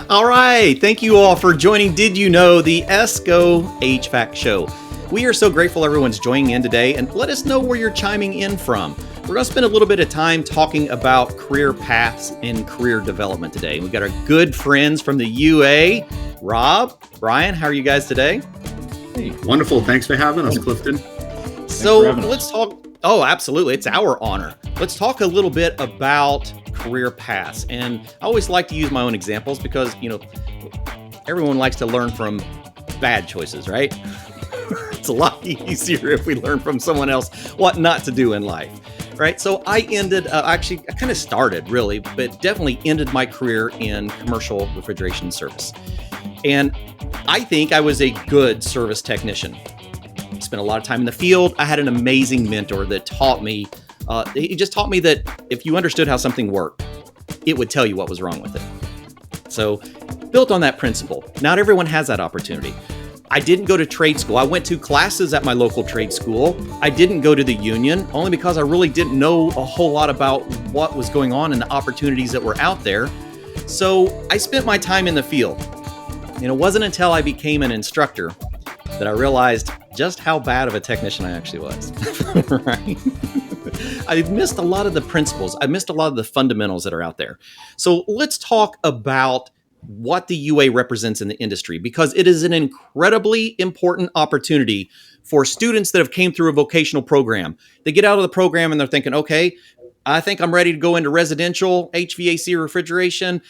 All right. Thank you all for joining Did You Know, the ESCO HVAC show. We are so grateful everyone's joining in today, and let us know where you're chiming in from. We're going to spend a little bit of time talking about career paths and career development today. We've got our good friends from the UA, Rob, Brian. How are you guys today? Hey, wonderful. Thanks for having us, Clifton. So let's talk. Oh, absolutely. It's our honor. Let's talk a little bit about career paths. And I always like to use my own examples because, everyone likes to learn from bad choices, right? It's a lot easier if we learn from someone else what not to do in life, right? So I kind of started really, but definitely ended my career in commercial refrigeration service. And I think I was a good service technician. Spent a lot of time in the field. I had an amazing mentor that taught me, he just taught me that if you understood how something worked, it would tell you what was wrong with it. So built on that principle. Not everyone has that opportunity. I didn't go to trade school. I went to classes at my local trade school. I didn't go to the union only because I really didn't know a whole lot about what was going on and the opportunities that were out there. So I spent my time in the field. And it wasn't until I became an instructor that I realized just how bad of a technician I actually was. Right? I missed a lot of the principles. I missed a lot of the fundamentals that are out there. So let's talk about what the UA represents in the industry, because it is an incredibly important opportunity for students that have came through a vocational program. They get out of the program and they're thinking, okay, I think I'm ready to go into residential HVAC refrigeration.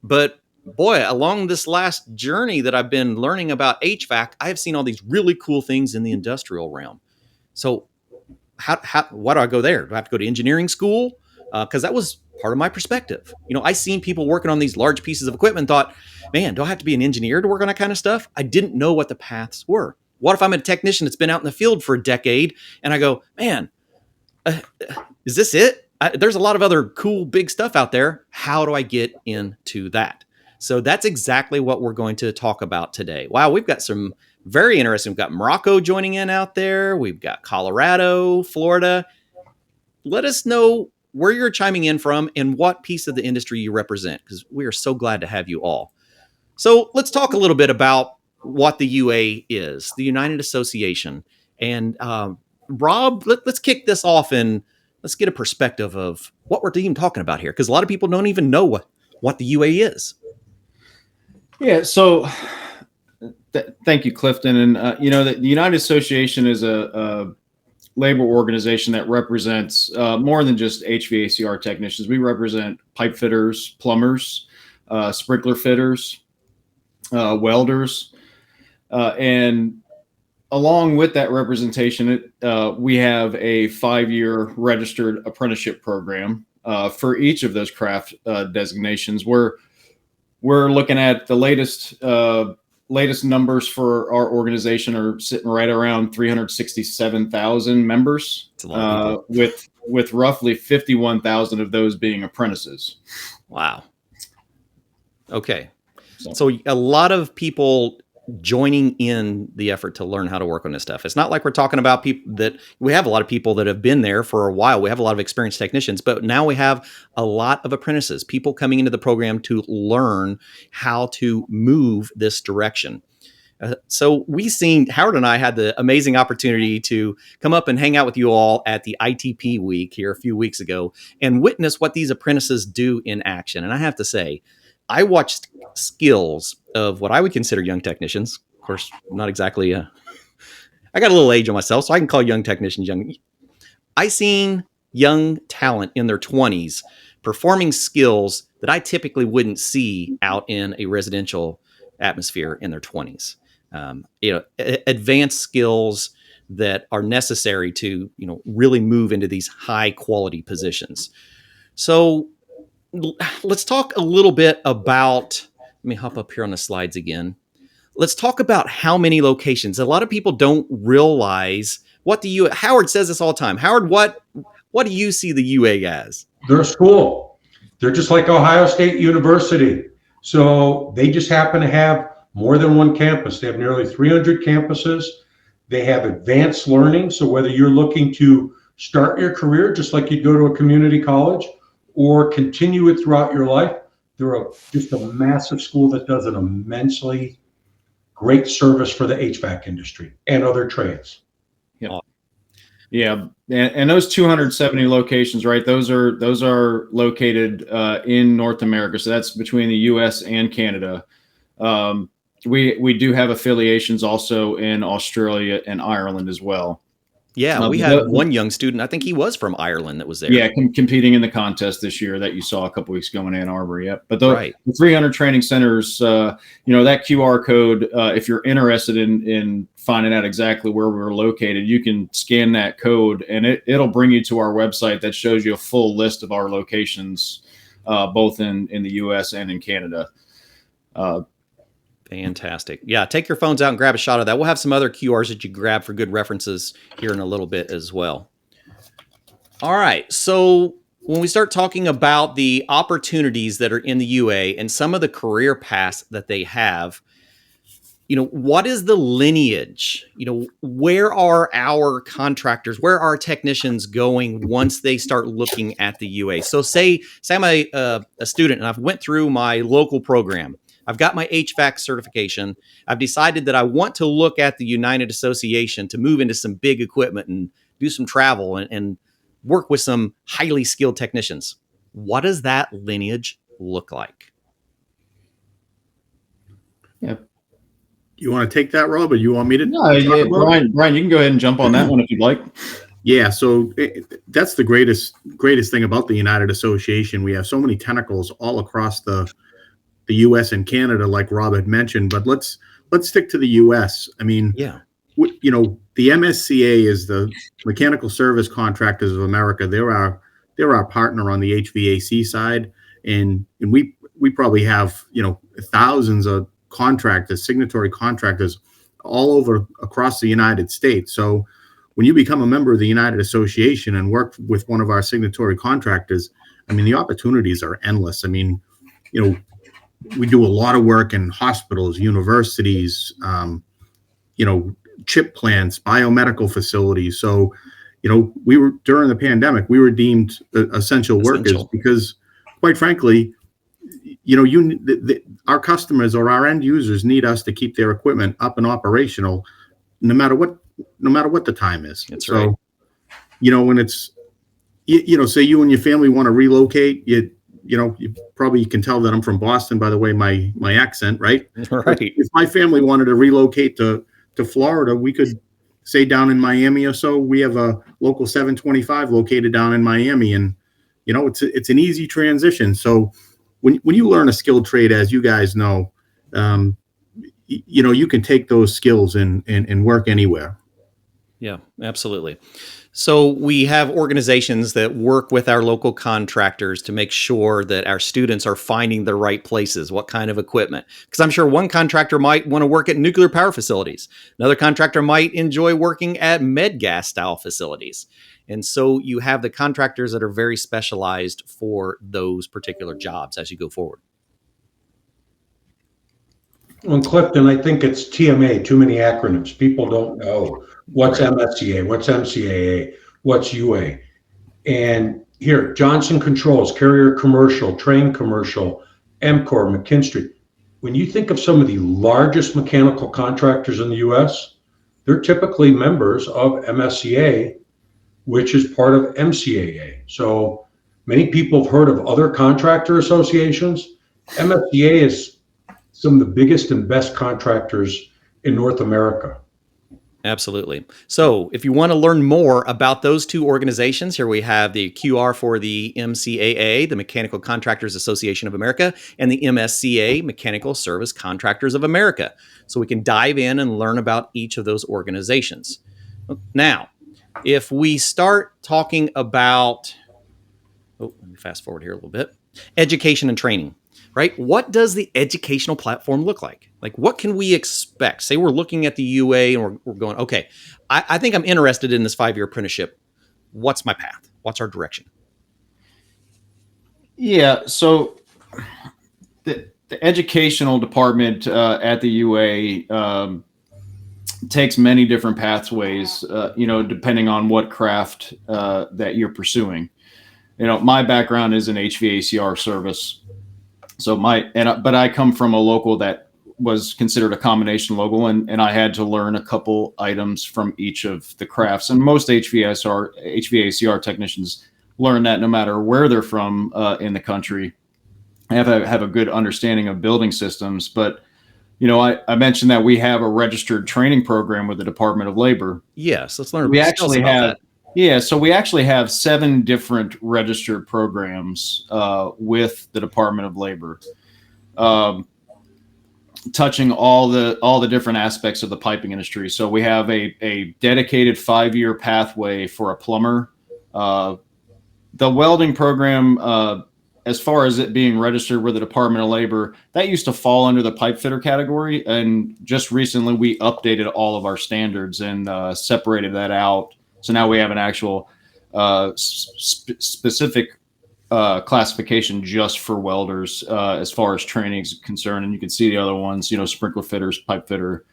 But boy, along this last journey that I've been learning about HVAC, I have seen all these really cool things in the industrial realm. So why do I go there? Do I have to go to engineering school? Because that was part of my perspective. I seen people working on these large pieces of equipment and thought, man, do I have to be an engineer to work on that kind of stuff? I didn't know what the paths were. What if I'm a technician that's been out in the field for a decade and I go, man, is this it? There's a lot of other cool, big stuff out there. How do I get into that? So that's exactly what we're going to talk about today. Wow, we've got some very interesting. We've got Morocco joining in out there. We've got Colorado, Florida. Let us know where you're chiming in from and what piece of the industry you represent, because we are so glad to have you all. So let's talk a little bit about what the UA is, the United Association. And Rob, let's kick this off and let's get a perspective of what we're even talking about here, because a lot of people don't even know what the UA is. Yeah, so thank you, Clifton. And, the United Association is a labor organization that represents more than just HVACR technicians. We represent pipe fitters, plumbers, sprinkler fitters, welders. And along with that representation, we have a 5-year registered apprenticeship program for each of those craft designations. We're looking at the latest numbers for our organization are sitting right around 367,000 members, with roughly 51,000 of those being apprentices. Wow. Okay. So a lot of people joining in the effort to learn how to work on this stuff. It's not like we're talking about people that we have a lot of people that have been there for a while. We have a lot of experienced technicians, but now we have a lot of apprentices, people coming into the program to learn how to move this direction. So Howard and I had the amazing opportunity to come up and hang out with you all at the ITP week here a few weeks ago and witness what these apprentices do in action. And I have to say, I watched skills of what I would consider young technicians. Of course, not exactly. I got a little age on myself, so I can call young technicians young. I seen young talent in their 20s performing skills that I typically wouldn't see out in a residential atmosphere in their 20s. Advanced skills that are necessary to, really move into these high quality positions. So let's talk a little bit about, let me hop up here on the slides again. Let's talk about how many locations. A lot of people don't realize what the UA, Howard says this all the time. Howard, what do you see the UA as? They're a school. They're just like Ohio State University. So they just happen to have more than one campus. They have nearly 300 campuses. They have advanced learning. So whether you're looking to start your career just like you'd go to a community college or continue it throughout your life, just a massive school that does an immensely great service for the HVAC industry and other trades. Yeah, and those 270 locations, right? Those are located in North America, so that's between the U.S. and Canada. We do have affiliations also in Australia and Ireland as well. Yeah, we had one young student. I think he was from Ireland that was there. Yeah, competing in the contest this year that you saw a couple weeks ago in Ann Arbor. Yep. But the 300 training centers, that QR code, if you're interested in finding out exactly where we're located, you can scan that code and it'll bring you to our website that shows you a full list of our locations, both in the U.S. and in Canada. Fantastic. Yeah, take your phones out and grab a shot of that. We'll have some other QRs that you grab for good references here in a little bit as well. All right. So when we start talking about the opportunities that are in the UA and some of the career paths that they have, what is the lineage? Where are our contractors, where are our technicians going once they start looking at the UA? So say I'm a student and I've went through my local program. I've got my HVAC certification. I've decided that I want to look at the United Association to move into some big equipment and do some travel and work with some highly skilled technicians. What does that lineage look like? Yeah. You want to take that, Rob, or you want me to? No, yeah, Brian, you can go ahead and jump on that one if you'd like. Yeah, so that's the greatest thing about the United Association. We have so many tentacles all across the U.S. and Canada, like Rob had mentioned, but let's stick to the U.S. I mean, yeah, the MSCA is the Mechanical Service Contractors of America. They're our partner on the HVAC side, and we probably have thousands of contractors, signatory contractors, all over across the United States. So when you become a member of the United Association and work with one of our signatory contractors, I mean, the opportunities are endless. I mean, we do a lot of work in hospitals, universities, chip plants, biomedical facilities. So, we were during the pandemic, we were deemed essential workers because, quite frankly, our customers or our end users need us to keep their equipment up and operational, no matter what the time is. That's right. When it's, say you and your family want to relocate, you probably can tell that I'm from Boston by the way my accent, right? Right. If my family wanted to relocate to Florida, we could say down in Miami or so. We have a local 725 located down in Miami, and it's an easy transition. So when you learn a skilled trade, as you guys know, you can take those skills and work anywhere. Yeah, absolutely. So we have organizations that work with our local contractors to make sure that our students are finding the right places, what kind of equipment. Because I'm sure one contractor might want to work at nuclear power facilities. Another contractor might enjoy working at med gas style facilities. And so you have the contractors that are very specialized for those particular jobs as you go forward. On Clifton, I think it's TMA, too many acronyms. People don't know what's MSCA, what's MCAA, what's UA. And here, Johnson Controls, Carrier Commercial, Train Commercial, EMCOR, McKinstry. When you think of some of the largest mechanical contractors in the U.S., they're typically members of MSCA, which is part of MCAA. So many people have heard of other contractor associations. MSCA is some of the biggest and best contractors in North America. Absolutely. So if you want to learn more about those two organizations, here we have the QR for the MCAA, the Mechanical Contractors Association of America, and the MSCA, Mechanical Service Contractors of America. So we can dive in and learn about each of those organizations. Now, if we start talking about, let me fast forward here a little bit, education and training. Right? What does the educational platform look like? Like, what can we expect? Say we're looking at the UA and we're going, okay, I think I'm interested in this 5-year apprenticeship. What's my path? What's our direction? Yeah, so the educational department at the UA takes many different pathways, depending on what craft that you're pursuing. My background is in HVACR service. So but I come from a local that was considered a combination local, and I had to learn a couple items from each of the crafts. And most HVACR technicians learn that no matter where they're from in the country, have a good understanding of building systems. But I mentioned that we have a registered training program with the Department of Labor. Yes, let's learn. We actually have. Yeah, so we actually have 7 different registered programs with the Department of Labor, touching all the different aspects of the piping industry. So we have a dedicated 5-year pathway for a plumber. The welding program, as far as it being registered with the Department of Labor, that used to fall under the pipe fitter category, and just recently we updated all of our standards and separated that out. So now we have an actual specific classification just for welders as far as training is concerned. And you can see the other ones, sprinkler fitters, pipe fitter.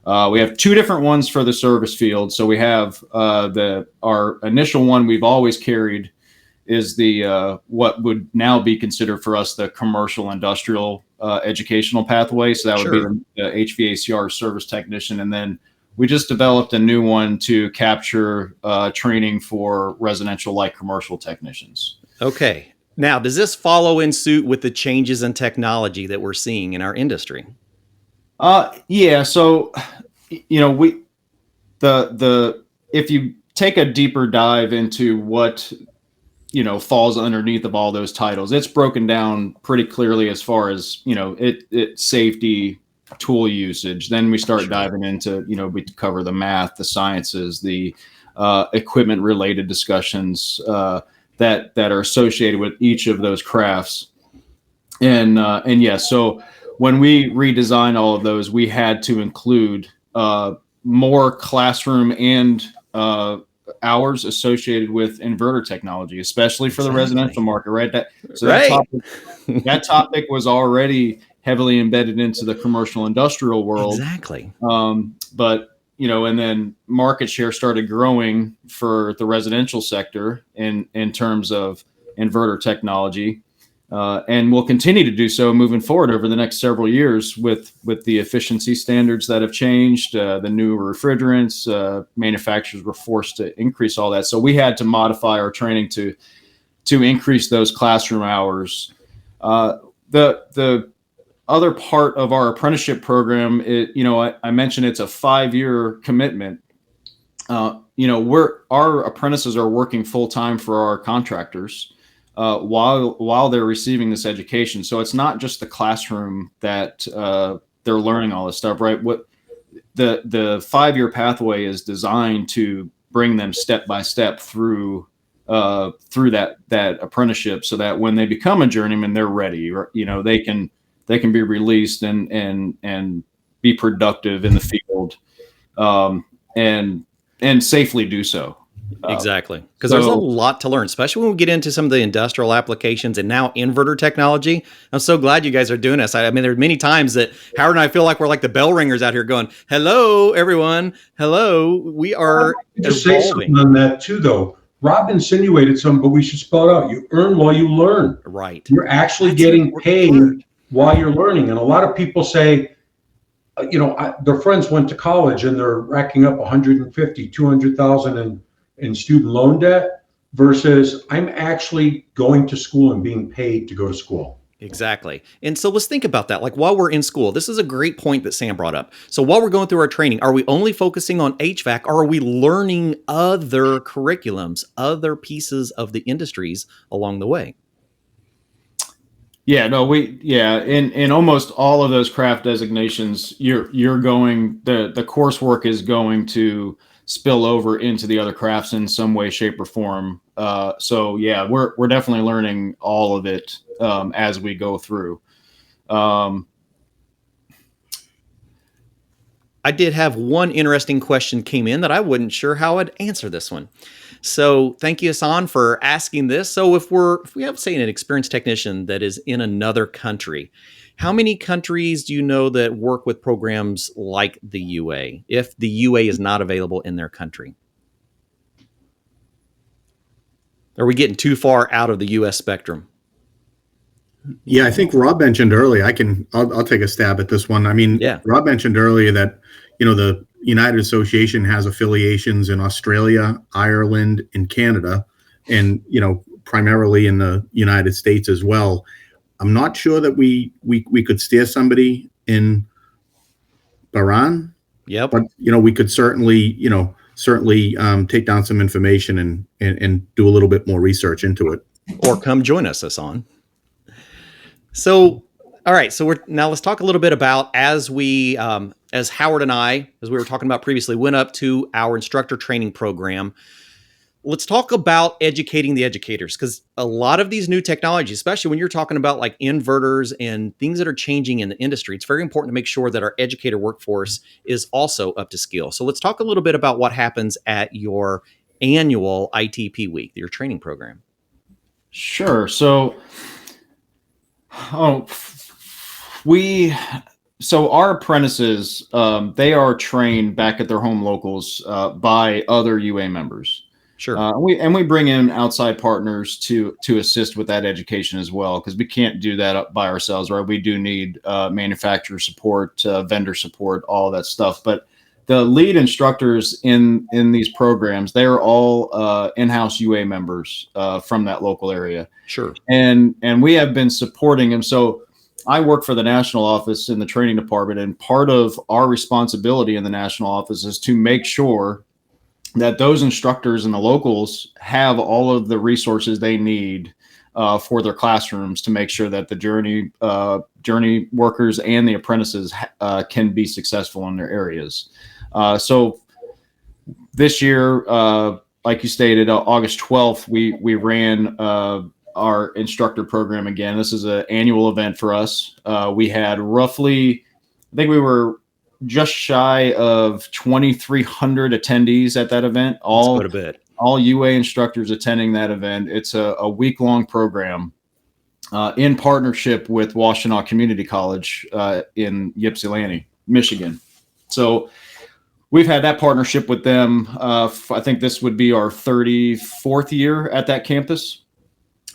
We have 2 different ones for the service field. So we have our initial one we've always carried is the what would now be considered for us the commercial industrial educational pathway. So that would be the HVACR service technician. And then we just developed a new one to capture training for residential light commercial technicians. Okay. Now, does this follow in suit with the changes in technology that we're seeing in our industry? Yeah. So, if you take a deeper dive into what falls underneath of all those titles, it's broken down pretty clearly as far as it's safety, tool usage. Then we start diving into we cover the math, the sciences, the equipment related discussions that are associated with each of those crafts. And yeah, so when we redesigned all of those, we had to include more classroom and hours associated with inverter technology, especially for the residential market, right? That topic was already heavily embedded into the commercial industrial world. Exactly. But and then market share started growing for the residential sector in terms of inverter technology, and will continue to do so moving forward over the next several years with the efficiency standards that have changed, the new refrigerants. Manufacturers were forced to increase all that, so we had to modify our training to increase those classroom hours. The other part of our apprenticeship program, I mentioned it's a 5-year commitment. Our apprentices are working full time for our contractors while they're receiving this education. So it's not just the classroom that they're learning all this stuff, right? What the 5-year pathway is designed to bring them step by step through that apprenticeship, so that when they become a journeyman, they're ready. They can be released and be productive in the field, and safely do so. Exactly. Because there's a lot to learn, especially when we get into some of the industrial applications and now inverter technology. I'm so glad you guys are doing this. I mean, there's many times that Howard and I feel like we're like the bell ringers out here going, hello, everyone. Hello. We are just say something on that too, though. Rob insinuated something, but we should spell it out. You earn while you learn. Right. You're actually getting paid while you're learning. And a lot of people say, their friends went to college and they're racking up 150, 200,000 in student loan debt, versus I'm actually going to school and being paid to go to school. Exactly. And so let's think about that. Like while we're in school, this is a great point that Sam brought up. So while we're going through our training, are we only focusing on HVAC, or are we learning other curriculums, other pieces of the industries along the way? Yeah, no, in almost all of those craft designations, you're going, the coursework is going to spill over into the other crafts in some way, shape, or form. So yeah, we're definitely learning all of it as we go through. I did have one interesting question came in that I wasn't sure how I'd answer this one. So thank you, Hassan, for asking this. So if we have, say, an experienced technician that is in another country, how many countries do you know that work with programs like the UA if the UA is not available in their country? Are we getting too far out of the US spectrum? Yeah, I think Rob mentioned earlier. I'll take a stab at this one. I mean, Yeah. Rob mentioned earlier that the United Association has affiliations in Australia, Ireland, and Canada, and primarily in the United States as well. I'm not sure that we could steer somebody in Bahrain, Yep. but we could certainly take down some information and do a little bit more research into it. Or come join us, Hassan. So, all right. So let's talk a little bit about as Howard and I, as we were talking about previously, went up to our instructor training program. Let's talk about educating the educators, because a lot of these new technologies, especially when you're talking about like inverters and things that are changing in the industry, it's very important to make sure that our educator workforce is also up to skill. So let's talk a little bit about what happens at your annual ITP week, your training program. Sure. So, our apprentices, they are trained back at their home locals by other UA members. Sure. We bring in outside partners to assist with that education as well, because we can't do that up by ourselves, right? We do need manufacturer support, vendor support, all that stuff. But the lead instructors in these programs, they are all in-house UA members from that local area. Sure. And we have been supporting them. So I work for the national office in the training department, and part of our responsibility in the national office is to make sure that those instructors and the locals have all of the resources they need for their classrooms to make sure that the journey workers and the apprentices can be successful in their areas. So this year, like you stated, August 12th, we ran our instructor program again. This is an annual event for us. We had roughly, I think we were just shy of 2,300 attendees at that event. All UA instructors attending that event. It's a week-long program in partnership with Washtenaw Community College in Ypsilanti, Michigan. So we've had that partnership with them. I think this would be our 34th year at that campus.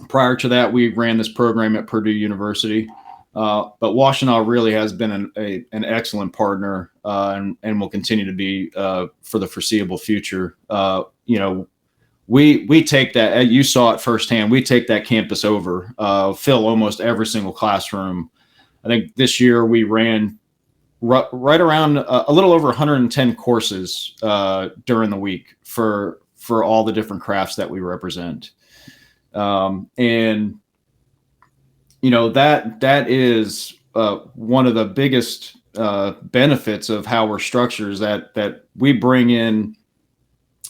Prior to that, we ran this program at Purdue University. But Washtenaw really has been an excellent partner and will continue to be for the foreseeable future. We take that, you saw it firsthand, we take that campus over, fill almost every single classroom. I think this year we ran right around a little over 110 courses during the week for all the different crafts that we represent. And that is one of the biggest benefits of how we're structured, is that we bring in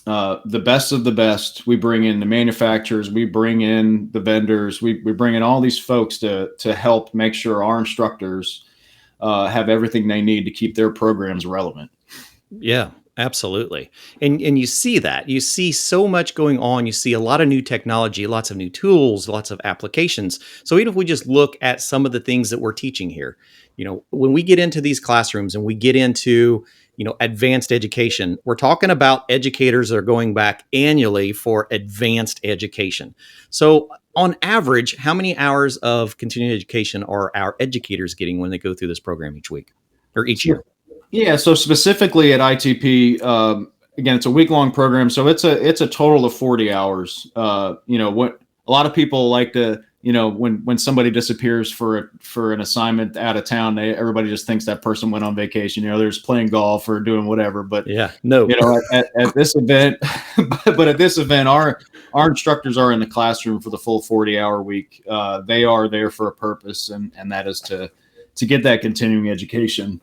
the best of the best. We bring in the manufacturers, we bring in the vendors, we bring in all these folks to help make sure our instructors have everything they need to keep their programs relevant. Yeah. Absolutely. And you see that. You see so much going on. You see a lot of new technology, lots of new tools, lots of applications. So even if we just look at some of the things that we're teaching here, when we get into these classrooms and we get into, advanced education, we're talking about educators that are going back annually for advanced education. So on average, how many hours of continuing education are our educators getting when they go through this program each week or each year? Yeah, so specifically at ITP, again, it's a week-long program, so it's a total of 40 hours. What a lot of people like to, when somebody disappears for an assignment out of town, everybody just thinks that person went on vacation. They're just playing golf or doing whatever. But yeah, no. At this event, but at this event, our instructors are in the classroom for the full 40-hour week. They are there for a purpose, and that is to get that continuing education.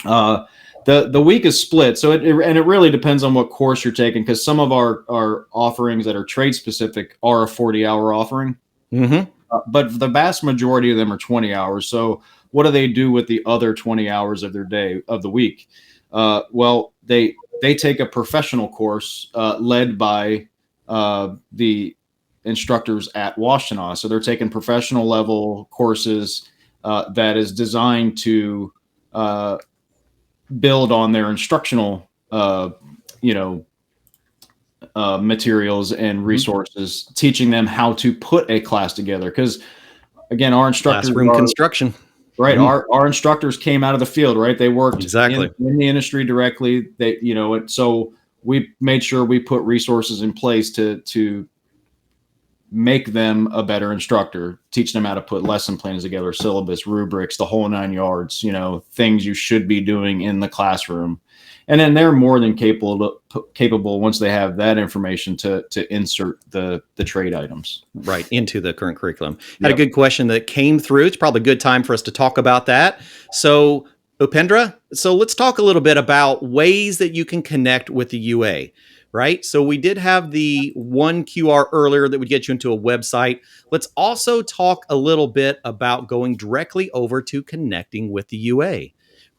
The week is split, so it really depends on what course you're taking, because some of our offerings that are trade specific are a 40-hour offering, but the vast majority of them are 20 hours. So what do they do with the other 20 hours of their day of the week? Well, they take a professional course led by the instructors at Washtenaw. So they're taking professional level courses that is designed to build on their instructional, materials and resources, teaching them how to put a class together. Because again, our instructors Classroom are, construction. right. Our instructors came out of the field, right? They worked Exactly in the industry directly. They, so we made sure we put resources in place to make them a better instructor, teach them how to put lesson plans together, syllabus, rubrics, the whole 9 yards, things you should be doing in the classroom. And then they're more than capable once they have that information to insert the trade items right into the current curriculum. Had a good question that came through. It's probably a good time for us to talk about that. So Upendra, so let's talk a little bit about ways that you can connect with the UA, right? So we did have the one QR earlier that would get you into a website. Let's also talk a little bit about going directly over to connecting with the UA.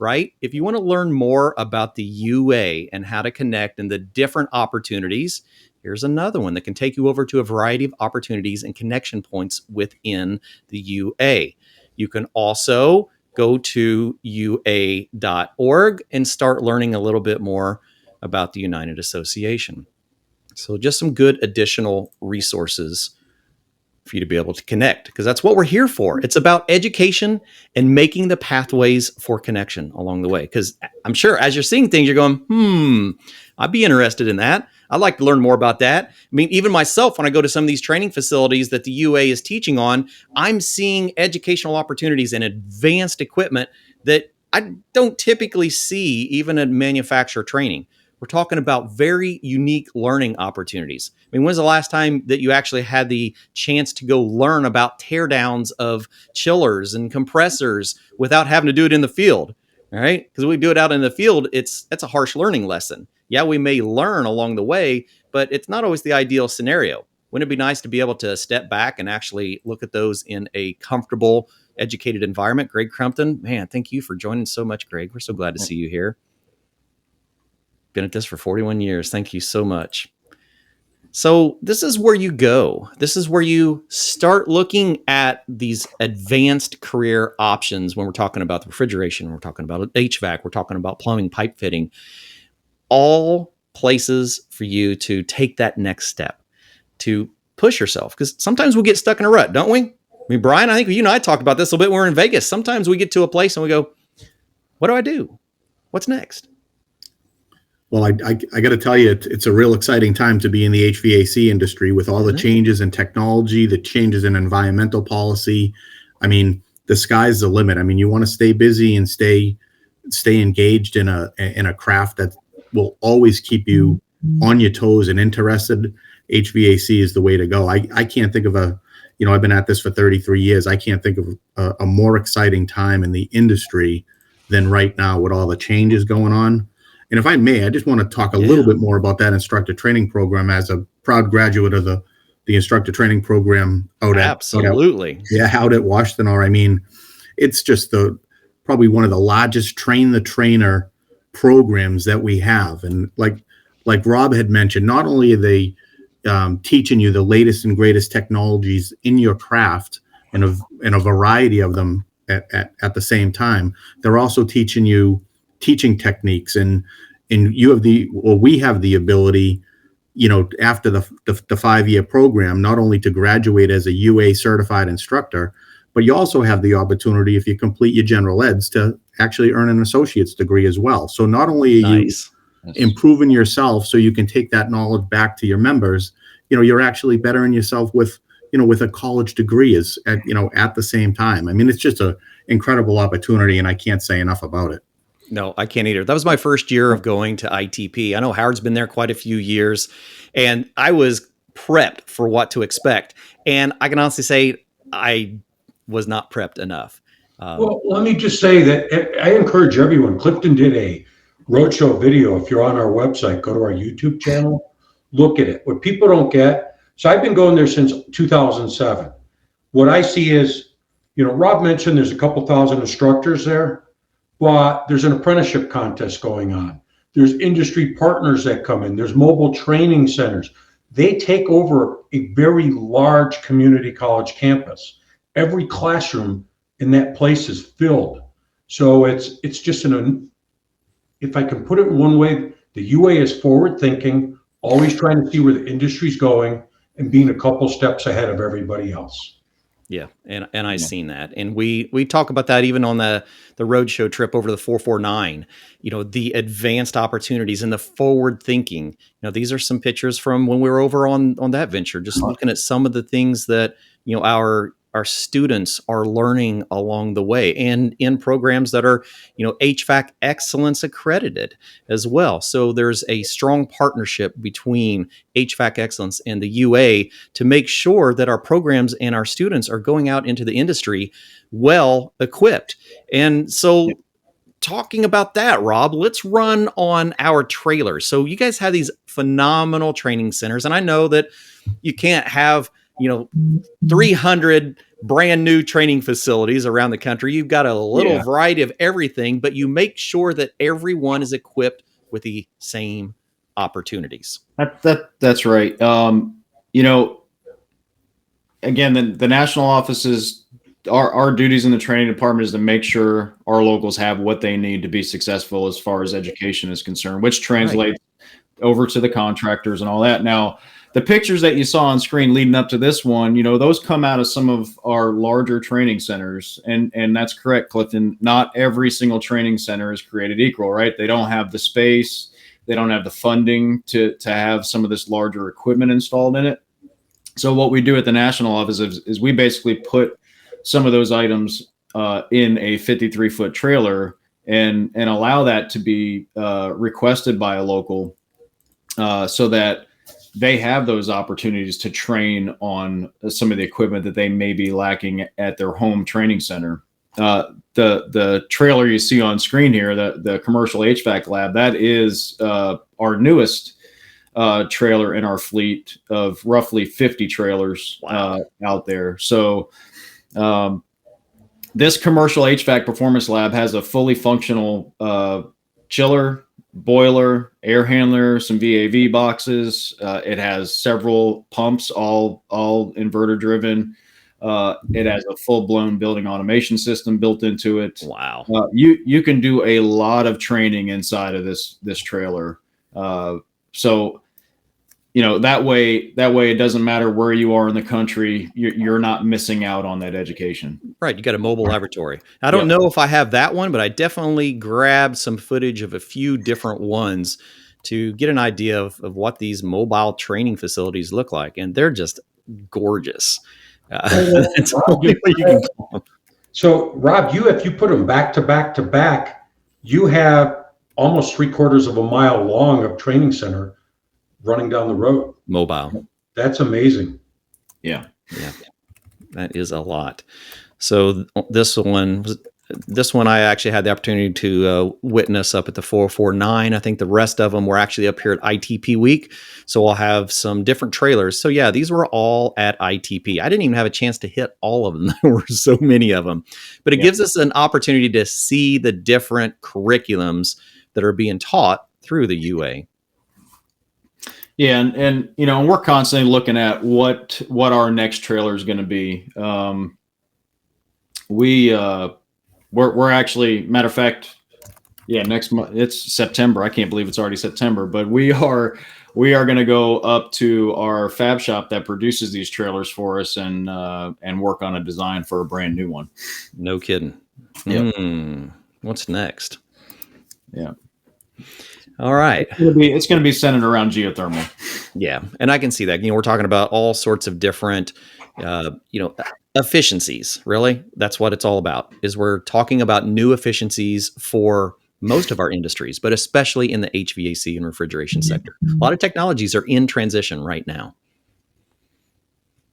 Right? If you want to learn more about the UA and how to connect and the different opportunities, here's another one that can take you over to a variety of opportunities and connection points within the UA. You can also go to ua.org and start learning a little bit more about the United Association. So just some good additional resources for you to be able to connect, because that's what we're here for. It's about education and making the pathways for connection along the way. Because I'm sure as you're seeing things, you're going, I'd be interested in that. I'd like to learn more about that. I mean, even myself, when I go to some of these training facilities that the UA is teaching on, I'm seeing educational opportunities and advanced equipment that I don't typically see even at manufacturer training. We're talking about very unique learning opportunities. I mean, when's the last time that you actually had the chance to go learn about teardowns of chillers and compressors without having to do it in the field? All right. Because we do it out in the field, that's a harsh learning lesson. Yeah, we may learn along the way, but it's not always the ideal scenario. Wouldn't it be nice to be able to step back and actually look at those in a comfortable, educated environment? Greg Crumpton, man, thank you for joining so much, Greg. We're so glad to see you here. Been at this for 41 years. Thank you so much. So this is where you go. This is where you start looking at these advanced career options when we're talking about the refrigeration, we're talking about HVAC, we're talking about plumbing, pipe fitting, all places for you to take that next step, to push yourself. Because sometimes we get stuck in a rut, don't we? I mean, Brian, I think you and I talked about this a little bit when we were in Vegas. Sometimes we get to a place and we go, what do I do? What's next? Well, I got to tell you, it's a real exciting time to be in the HVAC industry with all the changes in technology, the changes in environmental policy. I mean, the sky's the limit. I mean, you want to stay busy and stay engaged in a craft that will always keep you on your toes and interested. HVAC is the way to go. I can't think of I've been at this for 33 years. I can't think of a more exciting time in the industry than right now with all the changes going on. And if I may, I just want to talk a little bit more about that instructor training program as a proud graduate of the instructor training program out at Washington. I mean, it's just probably one of the largest train the trainer programs that we have. And like Rob had mentioned, not only are they teaching you the latest and greatest technologies in your craft and a variety of them at the same time, they're also teaching you teaching techniques, and we have the ability, after the 5-year program, not only to graduate as a UA certified instructor, but you also have the opportunity, if you complete your general eds, to actually earn an associate's degree as well. So not only are you improving yourself so you can take that knowledge back to your members, you're actually bettering yourself with a college degree at the same time. I mean, it's just an incredible opportunity, and I can't say enough about it. No, I can't either. That was my first year of going to ITP. I know Howard's been there quite a few years, and I was prepped for what to expect. And I can honestly say I was not prepped enough. Well, let me just say that I encourage everyone. Clifton did a roadshow video. If you're on our website, go to our YouTube channel, look at it. What people don't get, so I've been going there since 2007. What I see is, Rob mentioned there's a couple thousand instructors there. But there's an apprenticeship contest going on. There's industry partners that come in. There's mobile training centers. They take over a very large community college campus. Every classroom in that place is filled. So it's just if I can put it in one way, the UA is forward thinking, always trying to see where the industry's going and being a couple steps ahead of everybody else. Yeah, and I've seen that, and we talk about that even on the roadshow trip over the 449. The advanced opportunities and the forward thinking. These are some pictures from when we were over on that venture, just looking at some of the things that our students are learning along the way, and in programs that are HVAC excellence accredited as well. So there's a strong partnership between HVAC excellence and the UA to make sure that our programs and our students are going out into the industry well equipped. And so talking about that, Rob, let's run on our trailers. So you guys have these phenomenal training centers, and I know that you can't have 300 brand new training facilities around the country. You've got a little variety of everything, but you make sure that everyone is equipped with the same opportunities. That's right. Again, the national offices, our duties in the training department is to make sure our locals have what they need to be successful as far as education is concerned, which translates over to the contractors and all that. Now, the pictures that you saw on screen leading up to this one, those come out of some of our larger training centers. And that's correct, Clifton. Not every single training center is created equal, right? They don't have the space. They don't have the funding to have some of this larger equipment installed in it. So what we do at the national office is we basically put some of those items in a 53-foot trailer and allow that to be requested by a local so that they have those opportunities to train on some of the equipment that they may be lacking at their home training center. The trailer you see on screen here, the commercial HVAC lab, that is our newest trailer in our fleet of roughly 50 trailers out there. So this commercial HVAC performance lab has a fully functional chiller, boiler, air handler, some VAV boxes. It has several pumps, all inverter driven. It has a full-blown building automation system built into it. Wow. You can do a lot of training inside of this trailer. So that way it doesn't matter where you are in the country, you're not missing out on that education. Right. You got a mobile laboratory. I don't know if I have that one, but I definitely grabbed some footage of a few different ones to get an idea of what these mobile training facilities look like. And they're just gorgeous. That's the only way you can call them. So Rob, if you put them back to back to back, you have almost 3/4 of a mile long of training center running down the road. Mobile. That's amazing. Yeah. That is a lot. So this one I actually had the opportunity to witness up at the 449. I think the rest of them were actually up here at ITP week. So I'll have some different trailers. So yeah, these were all at ITP. I didn't even have a chance to hit all of them. There were so many of them, but it gives us an opportunity to see the different curriculums that are being taught through the UA. Yeah, and we're constantly looking at what our next trailer is going to be. We're actually, matter of fact, next month, it's September. I can't believe it's already September, but we are going to go up to our fab shop that produces these trailers for us and work on a design for a brand new one. No kidding. Yep. What's next? Yeah. All right. It's going to be centered around geothermal. Yeah. And I can see that. We're talking about all sorts of different, efficiencies, really. That's what it's all about, is we're talking about new efficiencies for most of our industries, but especially in the HVAC and refrigeration sector. A lot of technologies are in transition right now.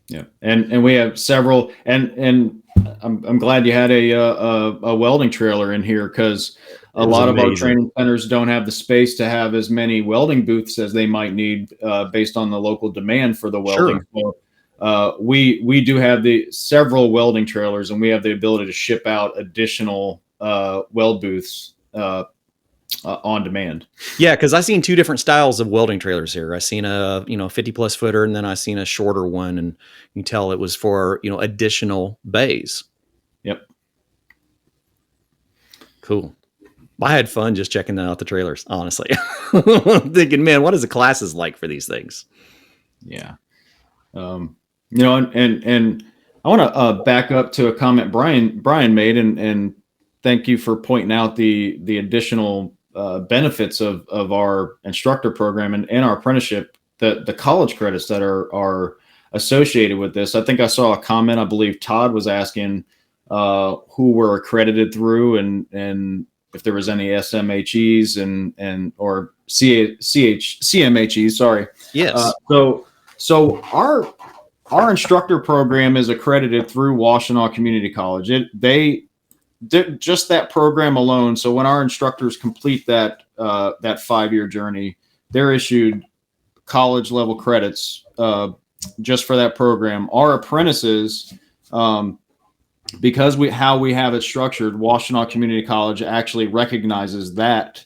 Yeah. And we have several, and I'm glad you had a welding trailer in here, because a lot of our training centers don't have the space to have as many welding booths as they might need based on the local demand for the welding. Sure. So, we do have several welding trailers, and we have the ability to ship out additional weld booths on demand. Yeah, because I've seen two different styles of welding trailers here. I seen a 50+ footer, and then I seen a shorter one, and you can tell it was for additional bays. Yep. Cool. I had fun just checking out the trailers, honestly. I'm thinking, man, what is the classes like for these things? Yeah. And I want to back up to a comment Brian made, and thank you for pointing out the additional benefits of our instructor program and our apprenticeship, the college credits that are associated with this. I think I saw a comment. I believe Todd was asking who we're accredited through, and if there was any SMHEs and or CMHEs. Sorry. Yes. So our instructor program is accredited through Washtenaw Community College. They did just that program alone. So when our instructors complete that 5-year journey, they're issued college level credits just for that program. Our apprentices, because how we have it structured, Washtenaw Community College actually recognizes that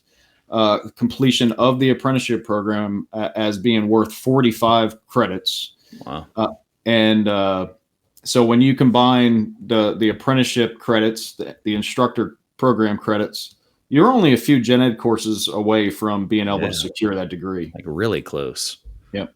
completion of the apprenticeship program as being worth 45 credits. Wow. So when you combine the apprenticeship credits, the instructor program credits, you're only a few gen ed courses away from being able to secure that degree. Like really close. Yep.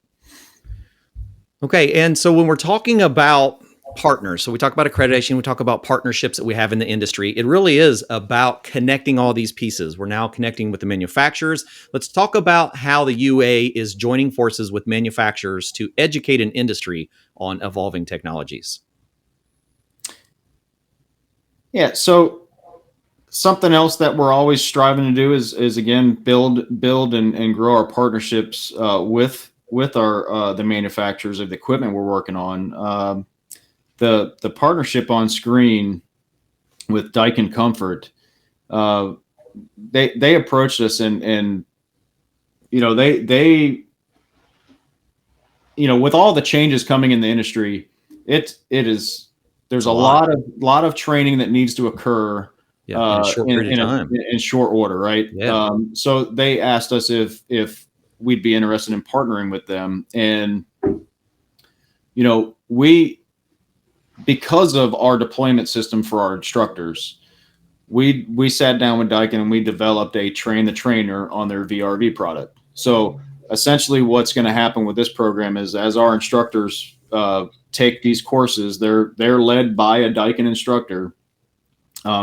Okay. And so when we're talking about partners, so we talk about accreditation, we talk about partnerships that we have in the industry. It really is about connecting all these pieces. We're now connecting with the manufacturers. Let's talk about how the UA is joining forces with manufacturers to educate an industry on evolving technologies. Yeah. So something else that we're always striving to do is again, build and grow our partnerships with our the manufacturers of the equipment we're working on. The partnership on screen with Daikin Comfort, they approached us and they with all the changes coming in the industry, there's a lot of training that needs to occur in a short period of time. In short order, right? Yeah. So they asked us if we'd be interested in partnering with them, and because of our deployment system for our instructors, we sat down with Daikin and we developed a train the trainer on their VRV product. So essentially what's going to happen with this program is as our instructors take these courses, they're led by a Daikin instructor.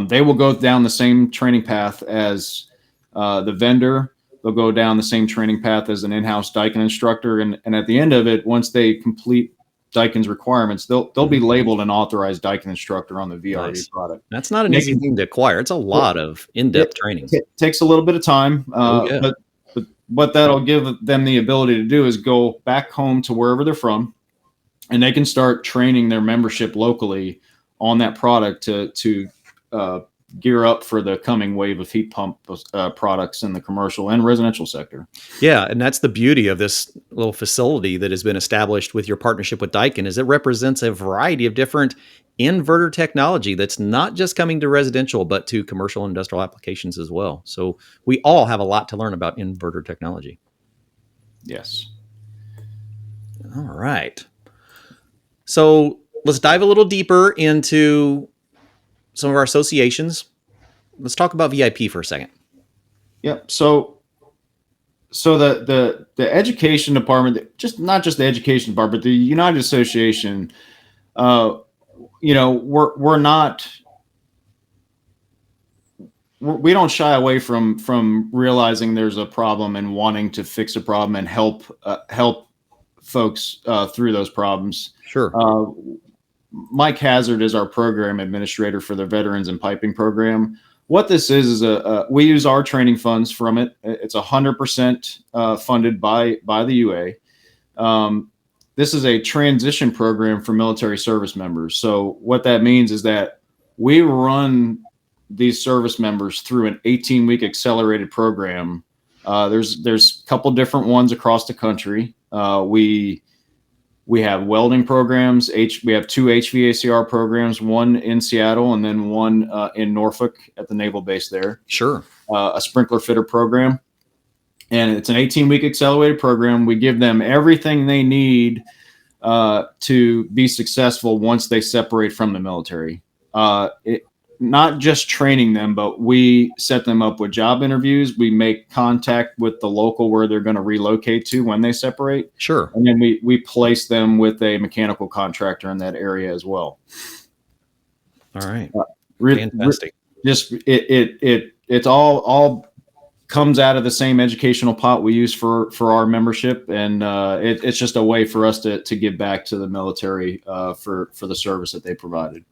They will go down the same training path as the vendor. They'll go down the same training path as an in-house Daikin instructor. And at the end of it, once they complete Daikin's requirements, they'll be labeled an authorized Daikin instructor on the VRV product. That's not an easy thing to acquire. It's a lot of in-depth training. It takes a little bit of time, but what that'll give them the ability to do is go back home to wherever they're from, and they can start training their membership locally on that product to gear up for the coming wave of heat pump products in the commercial and residential sector. Yeah, and that's the beauty of this little facility that has been established with your partnership with Daikin, is it represents a variety of different inverter technology that's not just coming to residential, but to commercial and industrial applications as well. So we all have a lot to learn about inverter technology. Yes. All right. So let's dive a little deeper into some of our associations. Let's talk about VIP for a second. Yep. So the education department, not just the education department, the United Association, we don't shy away from realizing there's a problem and wanting to fix a problem and help folks through those problems. Sure. Mike Hazard is our program administrator for the Veterans and Piping program. What this is we use our training funds from it. It's 100% funded by the UA. This is a transition program for military service members. So what that means is that we run these service members through an 18-week accelerated program. There's a couple different ones across the country. We have welding programs. We have 2 HVACR programs, one in Seattle and then one in Norfolk at the naval base there. Sure. A sprinkler fitter program. And it's an 18-week accelerated program. We give them everything they need to be successful once they separate from the military. not just training them, but we set them up with job interviews. We make contact with the local where they're going to relocate to when they separate. Sure. And then we place them with a mechanical contractor in that area as well. All right. Fantastic. Just it's all comes out of the same educational pot we use for our membership, and it's just a way for us to give back to the military for the service that they provided.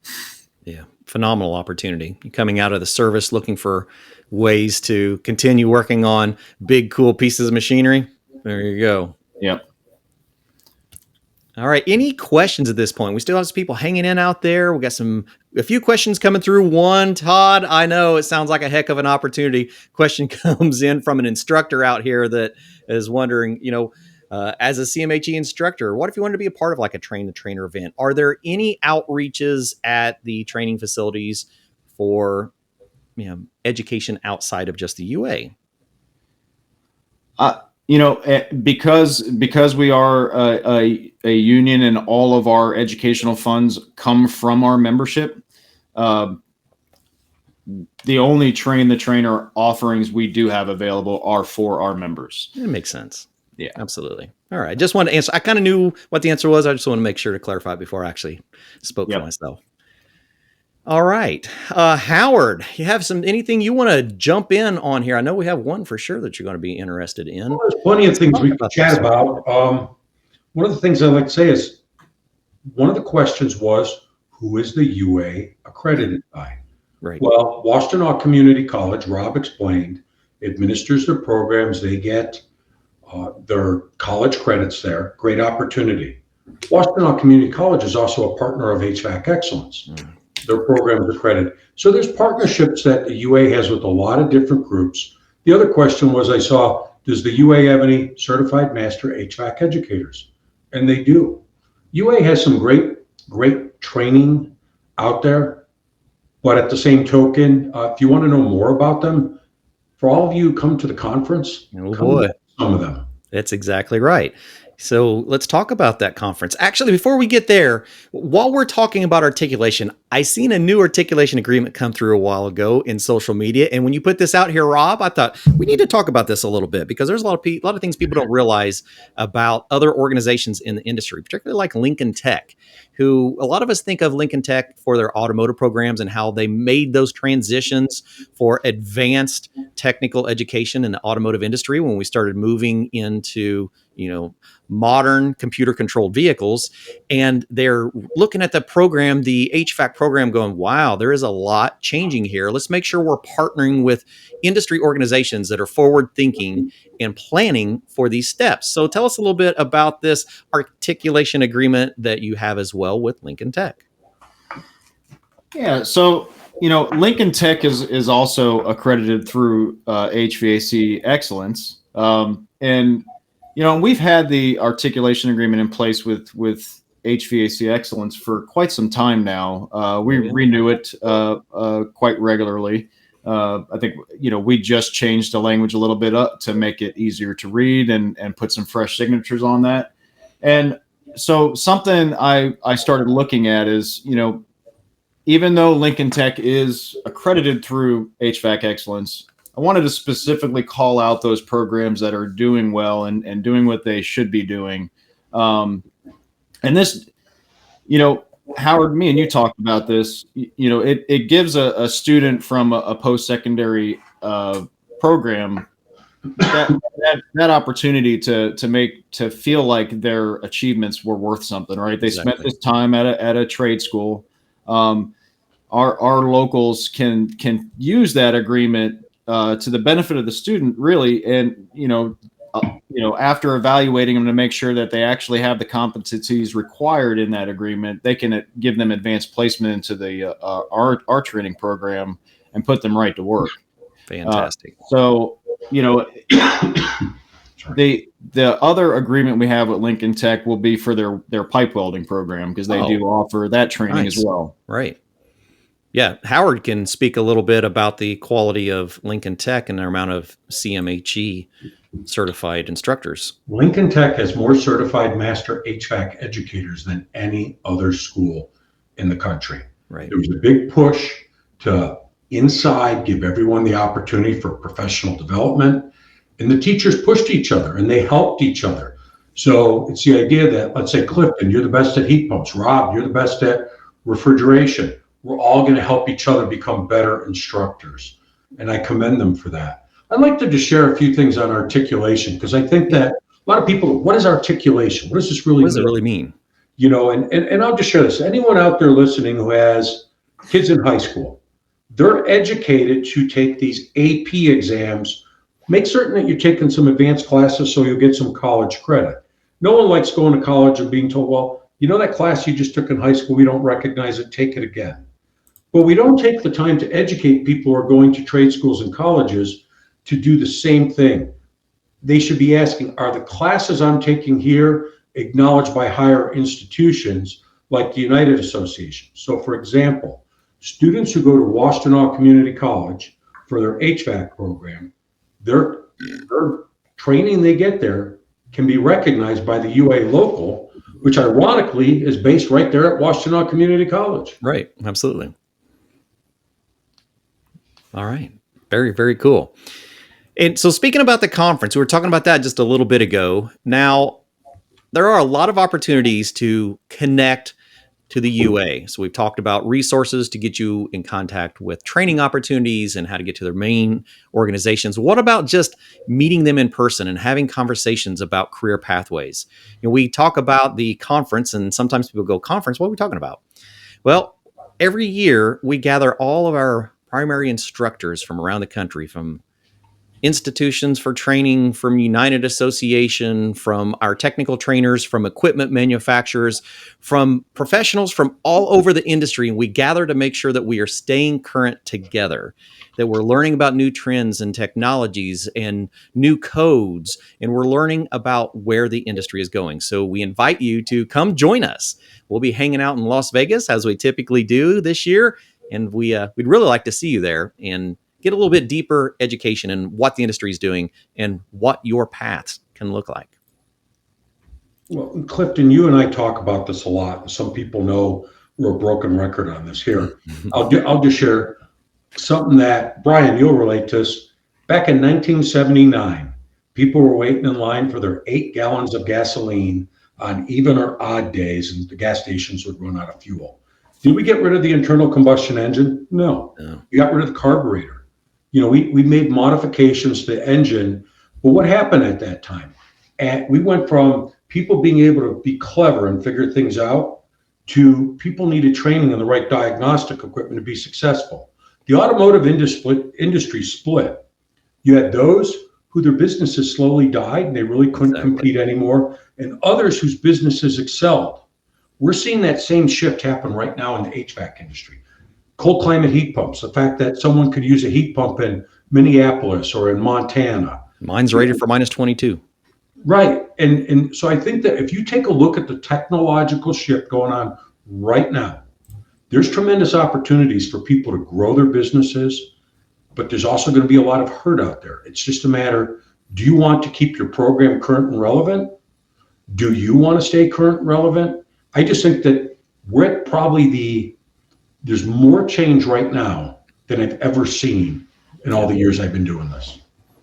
Yeah, phenomenal opportunity. You're coming out of the service looking for ways to continue working on big, cool pieces of machinery. There you go. Yep. All right. Any questions at this point? We still have some people hanging in out there. We got a few questions coming through. One, Todd, I know it sounds like a heck of an opportunity. Question comes in from an instructor out here that is wondering, as a CMHE instructor, what if you wanted to be a part of like a train the trainer event? Are there any outreaches at the training facilities for, education outside of just the UA? Because we are a union and all of our educational funds come from our membership, the only train the trainer offerings we do have available are for our members. It makes sense. Yeah, absolutely. All right. I just wanted to answer. I kind of knew what the answer was. I just want to make sure to clarify before I actually spoke for myself. All right. Howard, you have anything you want to jump in on here? I know we have one for sure that you're going to be interested in. Well, there's plenty of things we can chat about. One of the things I like to say is one of the questions was, who is the UA accredited by? Right. Well, Washtenaw Community College, Rob explained, administers their programs. They get their college credits there. Great opportunity. Washtenaw Community College is also a partner of HVAC Excellence. Their programs are accredited. So there's partnerships that the UA has with a lot of different groups. The other question was, I saw, does the UA have any certified master HVAC educators? And they do. UA has some great training out there. But at the same token, if you want to know more about them, for all of you, come to the conference. Oh boy, some of them. That's exactly right. So let's talk about that conference. Actually, before we get there, while we're talking about articulation, I seen a new articulation agreement come through a while ago in social media. And when you put this out here, Rob, I thought we need to talk about this a little bit because there's a lot of things people don't realize about other organizations in the industry, particularly like Lincoln Tech, who a lot of us think of Lincoln Tech for their automotive programs and how they made those transitions for advanced technical education in the automotive industry when we started moving into, modern computer controlled vehicles. And they're looking at the program, the HVAC program, going, wow, there is a lot changing here. Let's make sure we're partnering with industry organizations that are forward thinking and planning for these steps. So tell us a little bit about this articulation agreement that you have as well with Lincoln Tech. Yeah. So, Lincoln Tech is also accredited through HVAC Excellence. And we've had the articulation agreement in place with HVAC Excellence for quite some time now. We renew it quite regularly. I think, we just changed the language a little bit up to make it easier to read and put some fresh signatures on that. And so something I started looking at is, even though Lincoln Tech is accredited through HVAC Excellence, I wanted to specifically call out those programs that are doing well and doing what they should be doing. And this, Howard, me and you talked about this, it gives a student from a post-secondary program that opportunity to feel like their achievements were worth something, right? They Exactly. spent this time at a trade school. Our locals can use that agreement to the benefit of the student, really, and after evaluating them to make sure that they actually have the competencies required in that agreement, they can give them advanced placement into the our training program and put them right to work. Fantastic. So the other agreement we have with Lincoln Tech will be for their pipe welding program because they do offer that training as well. Right. Yeah, Howard can speak a little bit about the quality of Lincoln Tech and their amount of CMHE certified instructors. Lincoln Tech has more certified master HVAC educators than any other school in the country. Right. There was a big push to inside give everyone the opportunity for professional development. And the teachers pushed each other and they helped each other. So it's the idea that, let's say, Clifton, you're the best at heat pumps. Rob, you're the best at refrigeration. We're all going to help each other become better instructors. And I commend them for that. I'd like to just share a few things on articulation, because I think that a lot of people, what is articulation? What does this really mean? What does it really mean? You know, and I'll just share this. Anyone out there listening who has kids in high school, they're educated to take these AP exams. Make certain that you're taking some advanced classes so you'll get some college credit. No one likes going to college and being told, well, you know that class you just took in high school, we don't recognize it, take it again. But we don't take the time to educate people who are going to trade schools and colleges to do the same thing. They should be asking, are the classes I'm taking here acknowledged by higher institutions like the United Association? So for example, students who go to Washtenaw Community College for their HVAC program, their training they get there can be recognized by the UA local, which ironically is based right there at Washtenaw Community College. Right. Absolutely. All right. Very, very cool. And so speaking about the conference, we were talking about that just a little bit ago. Now, there are a lot of opportunities to connect to the UA. So we've talked about resources to get you in contact with training opportunities and how to get to their main organizations. What about just meeting them in person and having conversations about career pathways? You know, we talk about the conference, and sometimes people go, conference, what are we talking about? Well, every year we gather all of our primary instructors from around the country, from institutions for training, from United Association, from our technical trainers, from equipment manufacturers, from professionals from all over the industry. And we gather to make sure that we are staying current together, that we're learning about new trends and technologies and new codes, and we're learning about where the industry is going. So we invite you to come join us. We'll be hanging out in Las Vegas as we typically do this year. And we'd really like to see you there and get a little bit deeper education in what the industry is doing and what your paths can look like. Well, Clifton, you and I talk about this a lot. Some people know we're a broken record on this here. I'll just share something that, Brian, you'll relate to this. Back in 1979, people were waiting in line for their 8 gallons of gasoline on even or odd days, and the gas stations would run out of fuel. Did we get rid of the internal combustion engine? No. We got rid of the carburetor. You know, we made modifications to the engine, but what happened at that time? And we went from people being able to be clever and figure things out to people needed training and the right diagnostic equipment to be successful. The automotive industry split. You had those who their businesses slowly died and they really couldn't compete anymore, and others whose businesses excelled. We're seeing that same shift happen right now in the HVAC industry. Cold climate heat pumps, the fact that someone could use a heat pump in Minneapolis or in Montana. Mine's rated for minus 22. Right. And so I think that if you take a look at the technological shift going on right now, there's tremendous opportunities for people to grow their businesses, but there's also going to be a lot of hurt out there. It's just a matter, do you want to keep your program current and relevant? Do you want to stay current and relevant? I just think that we're at probably there's more change right now than I've ever seen in all the years I've been doing this.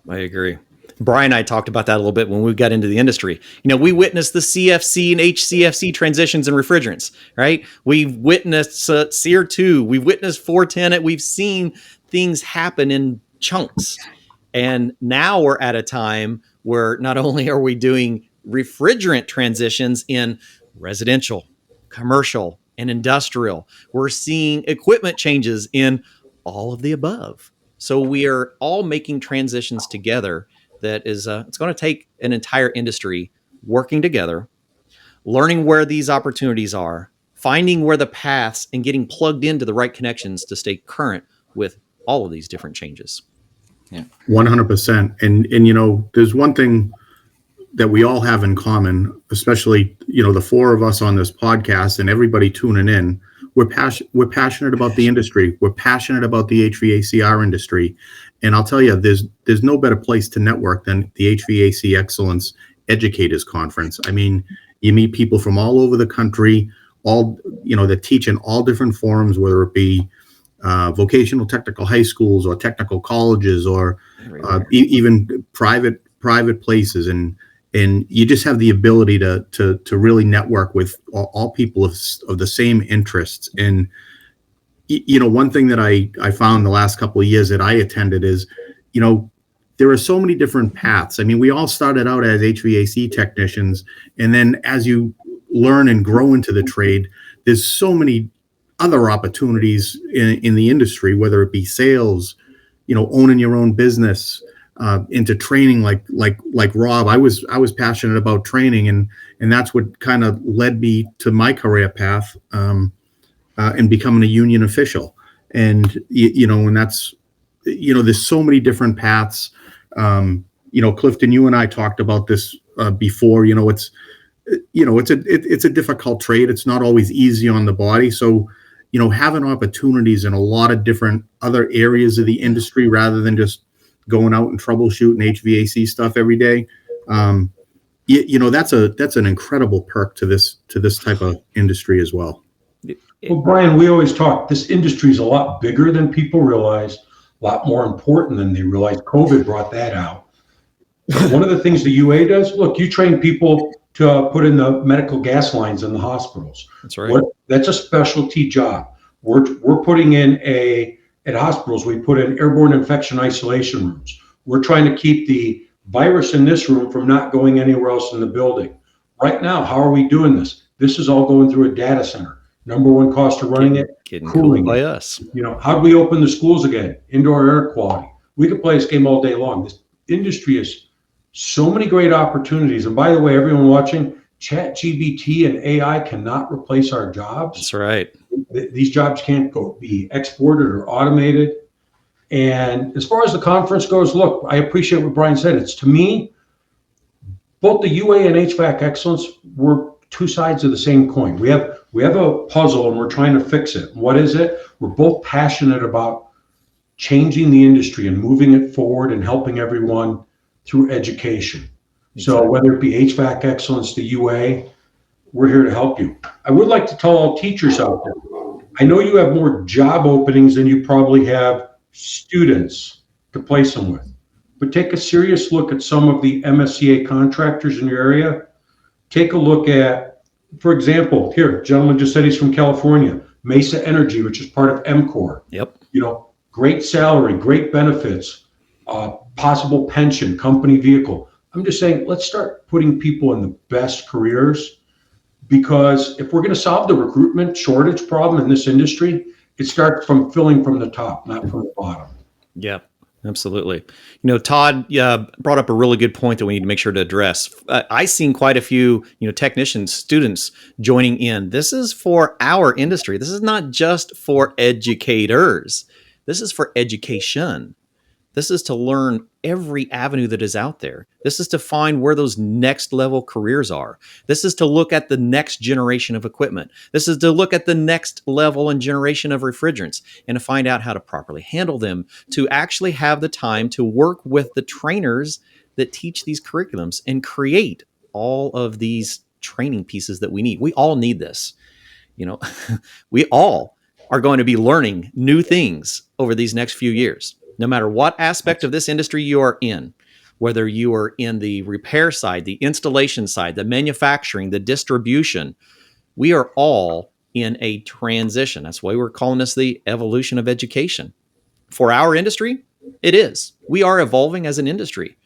I agree. Brian and I talked about that a little bit when we got into the industry. You know, we witnessed the CFC and HCFC transitions in refrigerants, right? We've witnessed SEER 2. We've witnessed 410. We've seen things happen in chunks. And now we're at a time where not only are we doing refrigerant transitions in residential, commercial, and industrial, we're seeing equipment changes in all of the above. So we are all making transitions together that is, it's going to take an entire industry working together, learning where these opportunities are, finding where the paths and getting plugged into the right connections to stay current with all of these different changes. Yeah, 100%. And you know, there's one thing that we all have in common, especially, you know, the 4 of us on this podcast and everybody tuning in. We're passionate about the industry. We're passionate about the HVACR industry. And I'll tell you, there's no better place to network than the HVAC Excellence Educators Conference. I mean, you meet people from all over the country, all, you know, that teach in all different forums, whether it be vocational technical high schools or technical colleges or even private places, and you just have the ability to really network with all people of the same interests. And one thing that I found the last couple of years that I attended is, there are so many different paths. I mean, we all started out as HVAC technicians, and then as you learn and grow into the trade, there's so many other opportunities in the industry, whether it be sales, owning your own business, into training, like Rob. I was passionate about training, and that's what kind of led me to my career path, and becoming a union official. And and that's, there's so many different paths. Clifton, you and I talked about this before. It's a difficult trade. It's not always easy on the body. So, having opportunities in a lot of different other areas of the industry rather than just going out and troubleshooting HVAC stuff every day, that's an incredible perk to this type of industry as well. Well, Brian, we always talk, this industry is a lot bigger than people realize, a lot more important than they realize. COVID brought that out. But one of the things the UA does, look, you train people to put in the medical gas lines in the hospitals. That's right. That's a specialty job. We're putting in at hospitals, we put in airborne infection isolation rooms. We're trying to keep the virus in this room from not going anywhere else in the building. Right now, how are we doing this? This is all going through a data center. Number one cost of running it, cooling by us. How do we open the schools again? Indoor air quality. We could play this game all day long. This industry has so many great opportunities. And by the way, everyone watching, ChatGPT and AI cannot replace our jobs. That's right. These jobs can't be exported or automated. And as far as the conference goes, look, I appreciate what Brian said. It's, to me, both the UA and HVAC excellence were two sides of the same coin. We have a puzzle and we're trying to fix it. What is it? We're both passionate about changing the industry and moving it forward and helping everyone through education. Exactly. So whether it be HVAC excellence, the UA, we're here to help you. I would like to tell all teachers out there, I know you have more job openings than you probably have students to place them with, but take a serious look at some of the MSCA contractors in your area. Take a look at, for example, here, gentleman just said he's from California, Mesa Energy, which is part of MCOR. Yep. Great salary, great benefits, possible pension, company vehicle. I'm just saying, let's start putting people in the best careers, because if we're going to solve the recruitment shortage problem in this industry, it starts from filling from the top, not from the bottom. Yeah. Absolutely. Todd brought up a really good point that we need to make sure to address. I've seen quite a few, technicians, students joining in. This is for our industry. This is not just for educators. This is for education. This is to learn every avenue that is out there. This is to find where those next level careers are. This is to look at the next generation of equipment. This is to look at the next level and generation of refrigerants and to find out how to properly handle them, to actually have the time to work with the trainers that teach these curriculums and create all of these training pieces that we need. We all need this. We all are going to be learning new things over these next few years. No matter what aspect of this industry you are in, whether you are in the repair side, the installation side, the manufacturing, the distribution, we are all in a transition. That's why we're calling this the evolution of education. For our industry, it is. We are evolving as an industry.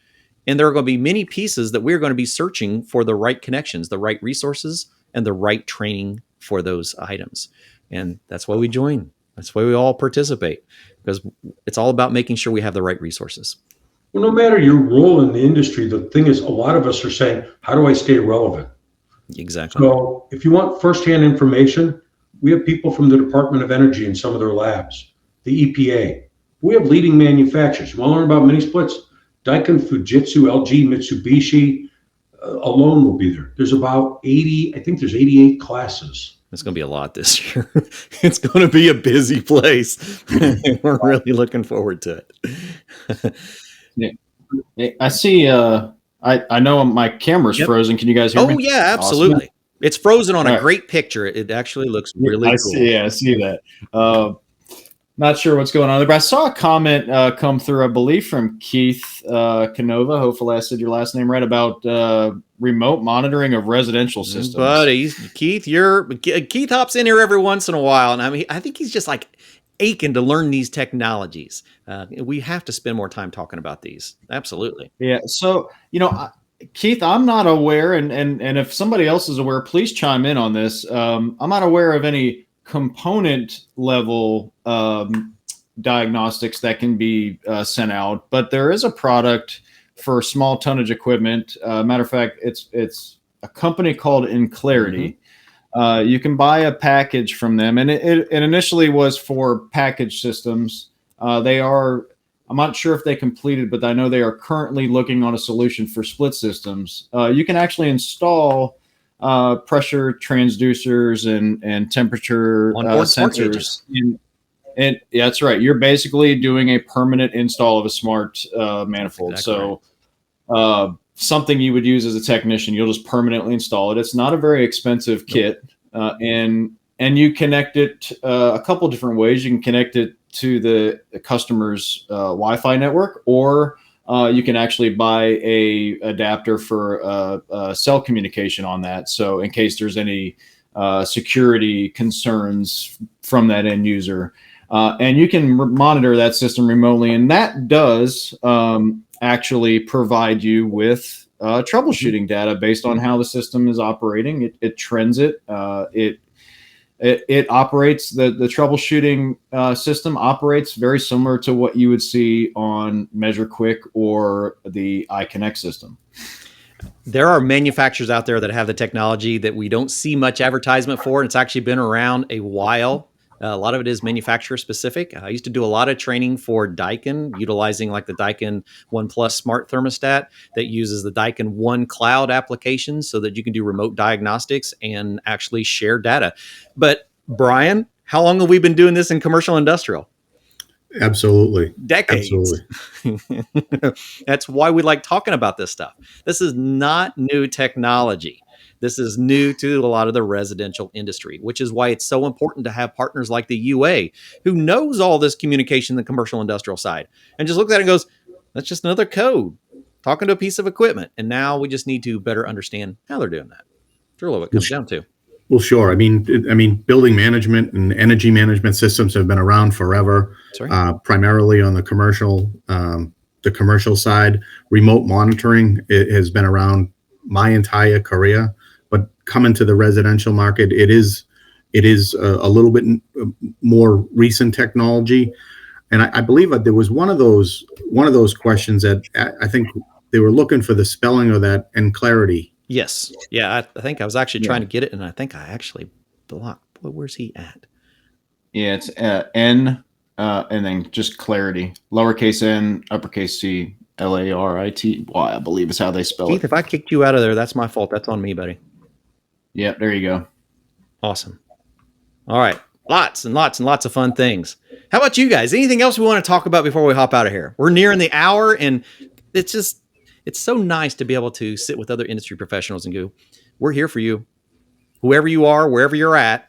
And there are going to be many pieces that we're going to be searching for the right connections, the right resources, and the right training for those items. And that's why we join. That's why we all participate, because it's all about making sure we have the right resources. Well, no matter your role in the industry, the thing is, a lot of us are saying, how do I stay relevant? Exactly. So if you want firsthand information, we have people from the Department of Energy in some of their labs, the EPA. We have leading manufacturers. You want to learn about mini splits? Daikin, Fujitsu, LG, Mitsubishi alone will be there. There's about 80, I think there's 88 classes. It's going to be a lot this year. It's going to be a busy place. We're really looking forward to it. Yeah. I see. I know my camera's frozen. Can you guys hear me? Oh, yeah, absolutely. Awesome. It's frozen on a great picture. It actually looks really cool. I see that. Not sure what's going on there, but I saw a comment come through, I believe, from Keith Canova. Hopefully, I said your last name right, about remote monitoring of residential systems. Buddy, Keith hops in here every once in a while, and I think he's just like aching to learn these technologies. We have to spend more time talking about these. Absolutely. Yeah. So, Keith, I'm not aware, and if somebody else is aware, please chime in on this. I'm not aware of any component level diagnostics that can be sent out, but there is a product for small tonnage equipment. Matter of fact, it's a company called Clarity. Mm-hmm. You can buy a package from them, and it initially was for package systems. I'm not sure if they completed, but I know they are currently looking on a solution for split systems. You can actually install pressure transducers and temperature sensors. And yeah, that's right. You're basically doing a permanent install of a smart manifold. Exactly. So something you would use as a technician, you'll just permanently install it. It's not a very expensive kit, and you connect it a couple of different ways. You can connect it to the customer's Wi-Fi network, or you can actually buy a adapter for cell communication on that. So in case there's any security concerns from that end user, and you can monitor that system remotely, and that does actually provide you with troubleshooting data based on how the system is operating. It trends it. It operates, the troubleshooting system operates very similar to what you would see on MeasureQuick or the iConnect system. There are manufacturers out there that have the technology that we don't see much advertisement for. It's actually been around a while. A lot of it is manufacturer specific. I used to do a lot of training for Daikin, utilizing like the Daikin One Plus smart thermostat that uses the Daikin One Cloud application so that you can do remote diagnostics and actually share data. But Brian, how long have we been doing this in commercial industrial? Absolutely. Decades. Absolutely. That's why we like talking about this stuff. This is not new technology. This is new to a lot of the residential industry, which is why it's so important to have partners like the UA who knows all this communication in the commercial industrial side and just looks at it and goes, that's just another code talking to a piece of equipment. And now we just need to better understand how they're doing that. That's really what it comes down to. Well, sure. I mean, building management and energy management systems have been around forever, primarily on the commercial side. Remote monitoring has been around my entire career. But coming to the residential market, it is a little bit more recent technology, and I believe that there was one of those questions that I think they were looking for the spelling of that and clarity. Yes, yeah, I think I was actually trying to get it, and I think I actually blocked. Where's he at? Yeah, it's N and then just clarity, lowercase n, uppercase C, Larity. I believe is how they spell Keith, it. if I kicked you out of there, that's my fault. That's on me, buddy. Yeah, there you go. Awesome. All right. Lots and lots and lots of fun things. How about you guys? Anything else we want to talk about before we hop out of here? We're nearing the hour, and it's so nice to be able to sit with other industry professionals and go, we're here for you. Whoever you are, wherever you're at,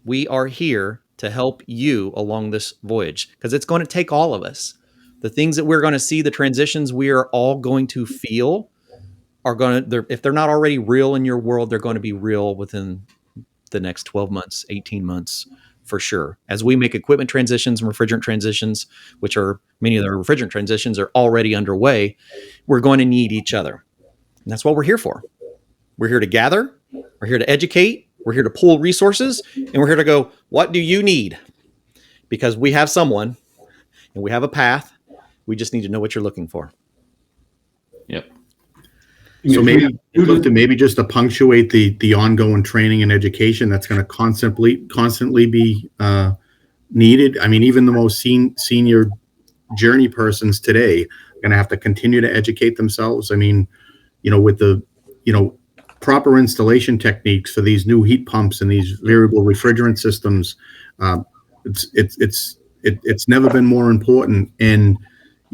we are here to help you along this voyage, because it's going to take all of us. The things that we're going to see, the transitions we are all going to feel are going to, if they're not already real in your world, they're going to be real within the next 12 months, 18 months for sure. As we make equipment transitions and refrigerant transitions, which are many of the refrigerant transitions are already underway, we're going to need each other. And that's what we're here for. We're here to gather. We're here to educate. We're here to pool resources. And we're here to go, what do you need? Because we have someone and we have a path. We just need to know what you're looking for. Yep. So maybe just to punctuate the ongoing training and education that's going to constantly be needed. I mean, even the most senior journey persons today are going to have to continue to educate themselves. I mean, with the proper installation techniques for these new heat pumps and these variable refrigerant systems, it's never been more important. And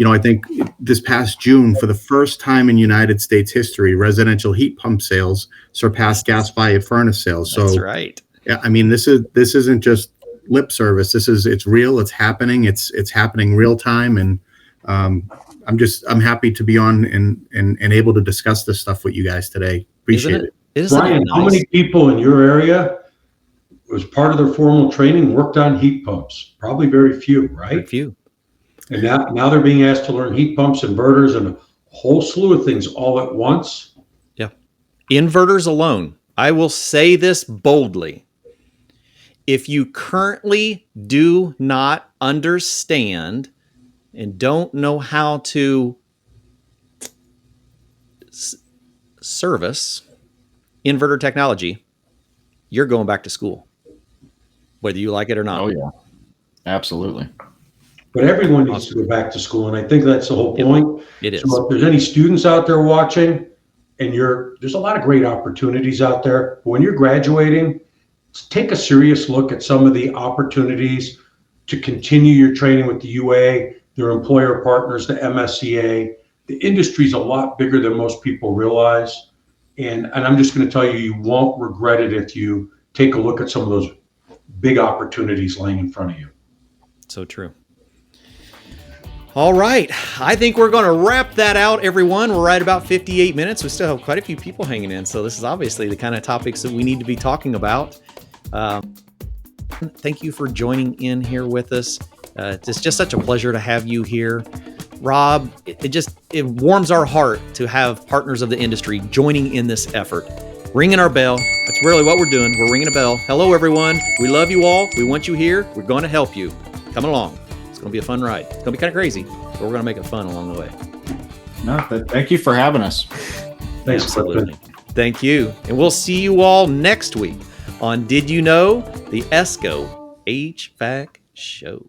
I think this past June, for the first time in United States history, residential heat pump sales surpassed gas-fired furnace sales. So that's right. Yeah, I mean, this isn't just lip service. It's real. It's happening. It's happening real time. And I'm happy to be on and able to discuss this stuff with you guys today. Appreciate it. Brian, nice? How many people in your area, as part of their formal training, worked on heat pumps? Probably very few, right? Very few. And now they're being asked to learn heat pumps, inverters, and a whole slew of things all at once. Yeah. Inverters alone. I will say this boldly. If you currently do not understand and don't know how to service inverter technology, you're going back to school, whether you like it or not. Oh, yeah. Absolutely. But everyone needs to go back to school, and I think that's the whole point. It is. So if there's any students out there watching, and there's a lot of great opportunities out there. When you're graduating, take a serious look at some of the opportunities to continue your training with the UA, their employer partners, the MSCA. The industry's a lot bigger than most people realize. And I'm just going to tell you, you won't regret it if you take a look at some of those big opportunities laying in front of you. So true. All right. I think we're going to wrap that out, everyone. We're right about 58 minutes. We still have quite a few people hanging in. So this is obviously the kind of topics that we need to be talking about. Thank you for joining in here with us. It's just such a pleasure to have you here. Rob, it warms our heart to have partners of the industry joining in this effort. Ringing our bell. That's really what we're doing. We're ringing a bell. Hello, everyone. We love you all. We want you here. We're going to help you. Come along. It's going to be a fun ride. It's going to be kind of crazy, but we're going to make it fun along the way. No, thank you for having us. Thanks, Absolutely. Thank you. And we'll see you all next week on Did You Know? The ESCO HVAC Show.